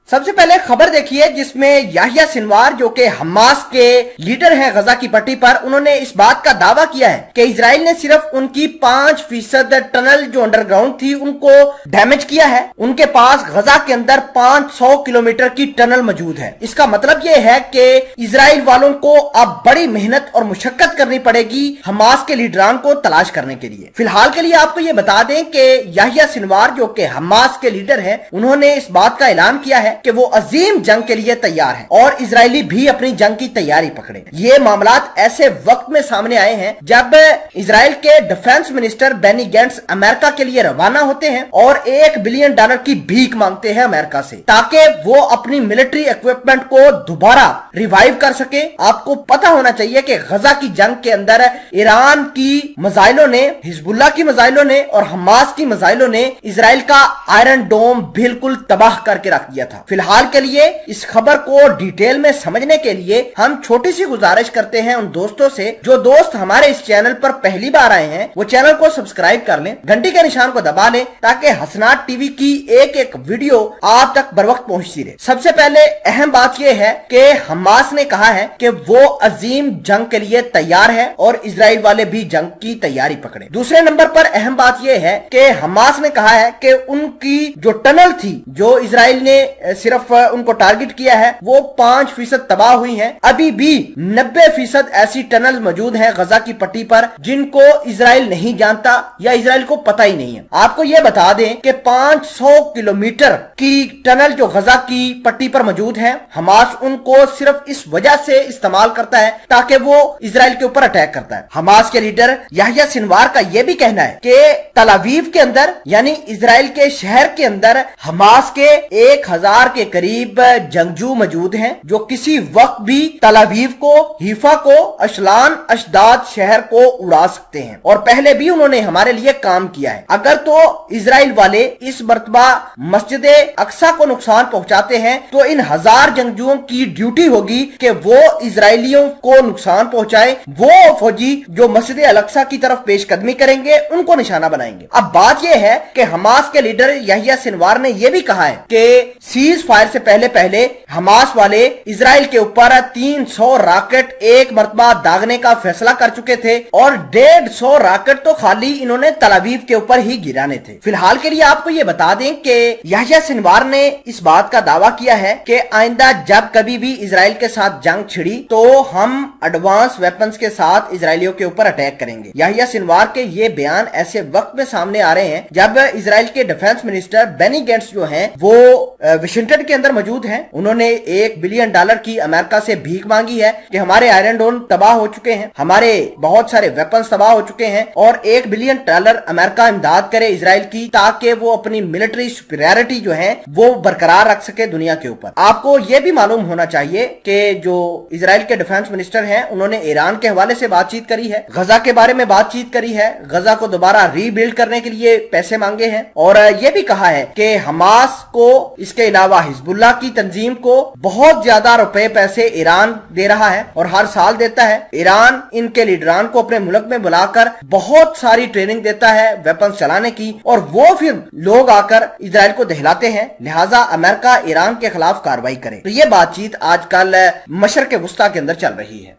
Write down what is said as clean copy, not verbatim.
सबसे पहले खबर देखिए जिसमें याहिया सिनवार जो कि हमास के लीडर हैं गजा की पट्टी पर, उन्होंने इस बात का दावा किया है कि इजराइल ने सिर्फ उनकी 5% टनल जो अंडरग्राउंड थी उनको डैमेज किया है। उनके पास गजा के अंदर 500 किलोमीटर की टनल मौजूद है। इसका मतलब यह है कि इजराइल वालों को अब बड़ी मेहनत और मुशक्कत करनी पड़ेगी हमास के लीडरान को तलाश करने के लिए। फिलहाल के लिए आपको ये बता दें कि याहिया सिनवार जो कि हमास के लीडर हैं, उन्होंने इस बात का ऐलान किया है कि वो अजीम जंग के लिए तैयार हैं और इजरायली भी अपनी जंग की तैयारी पकड़े। ये मामलात ऐसे वक्त में सामने आए हैं जब इजराइल के defence minister Benny Gantz America के लिए रवाना होते हैं और $1 बिलियन की भीख मांगते हैं अमेरिका से, ताकि वो अपनी मिलिट्री इक्विपमेंट को दोबारा रिवाइव कर सके। आपको पता होना चाहिए कि गजा की जंग के अंदर ईरान की मिसाइलों ने, हिजबुल्लाह की मिसाइलों ने और हमास की मिसाइलों ने इजराइल का आयरन डोम बिल्कुल तबाह करके रख दिया था। फिलहाल के लिए इस खबर को डिटेल में समझने के लिए हम छोटी सी गुजारिश करते हैं उन दोस्तों से, जो दोस्त हमारे इस चैनल पर पहली बार आए हैं वो चैनल को सब्सक्राइब कर लें, घंटी के निशान को दबा लें ताकि हसनाट टीवी की एक एक वीडियो आप तक बर वक्त पहुंचती रहे। सबसे पहले अहम बात यह है कि हमास ने कहा है कि वो अजीम जंग के लिए तैयार है और इजराइल वाले भी जंग की तैयारी पकड़े। दूसरे नंबर पर अहम बात यह है कि हमास ने कहा है कि उनकी जो टनल थी, जो इजराइल ने सिर्फ उनको टारगेट किया है, वो 5% तबाह हुई हैं। अभी भी 90% ऐसी टनल मौजूद हैं गजा की पट्टी पर जिनको इजराइल नहीं जानता या इजराइल को पता ही नहीं है। आपको यह बता दें कि 500 किलोमीटर की टनल जो गजा की पट्टी पर मौजूद है, हमास उनको सिर्फ इस वजह से इस्तेमाल करता है ताकि वो इजराइल के ऊपर अटैक करता है। हमास के लीडर याहिया सिनवार का यह भी कहना है कि तल अवीव के अंदर यानी इजराइल के शहर के अंदर हमास के 1000 के करीब जंगजू मौजूद हैं जो किसी वक्त भी तल अवीव को, हीफा को, अशलान, अशदाद शहर को उड़ा सकते हैं और पहले भी उन्होंने हमारे लिए काम किया है। अगर तो इजराइल वाले इस मर्तबा मस्जिद अक्सा को नुकसान पहुंचाते हैं तो इन 1000 जंगजुओं की ड्यूटी होगी कि वो इजरायलियों को नुकसान पहुंचाए। वो फौजी जो मस्जिद अल-अक्सा की तरफ पेशकदमी करेंगे उनको निशाना बनाएंगे। अब बात यह है कि हमास के लीडर याहिया सिनवार ने यह भी कहा है कि सीज फायर से पहले हमास वाले इजराइल के ऊपर 300 रॉकेट एक मरतबा दागने का फैसला कर चुके थे और 150 रॉकेट तो खाली इन्होंने तल अवीव के ऊपर ही गिराने थे। फिलहाल के लिए आपको ये बता दें कि याहिया सिनवार ने इस बात का दावा किया है कि आइंदा जब कभी भी इजराइल के साथ जंग छिड़ी तो हम एडवांस वेपन्स के साथ इजरायलियों के ऊपर अटैक करेंगे। याहिया सिनवार के ये बयान ऐसे वक्त में सामने आ रहे हैं जब इजराइल के डिफेंस मिनिस्टर बेनी गैंट्स जो हैं वो वाशिंगटन के अंदर मौजूद हैं। उन्होंने $1 बिलियन की अमेरिका से भीख मांगी है कि हमारे आयरन डोम तबाह हो चुके हैं, हमारे बहुत सारे वेपन्स तबाह हो चुके हैं और $1 बिलियन अमेरिका इमदाद करे इजराइल की ताकि वो अपनी मिलिट्री सुपीरियरिटी जो है वो बरकरार रख सके दुनिया के ऊपर। आपको ये भी मालूम होना चाहिए कि जो इजराइल के डिफेंस मिनिस्टर हैं उन्होंने ईरान के हवाले से बातचीत करी है, गजा के बारे में बातचीत करी है, गजा को दोबारा रीबिल्ड करने के लिए पैसे मांगे हैं और ये भी कहा है कि हमास को, इसके अलावा हिजबुल्लाह की तंजीम को बहुत ज्यादा रुपए पैसे ईरान दे रहा है और हर साल देता है। ईरान इनके लीडरान को अपने मुल्क में बुलाकर बहुत सारी ट्रेनिंग देता है वेपन्स चलाने की और वो फिर लोग आकर इजराइल को दहलाते हैं, लिहाजा अमेरिका ईरान के खिलाफ कार्रवाई करे। तो ये बातचीत आजकल मशरक़ वस्ता के अंदर चल रही है।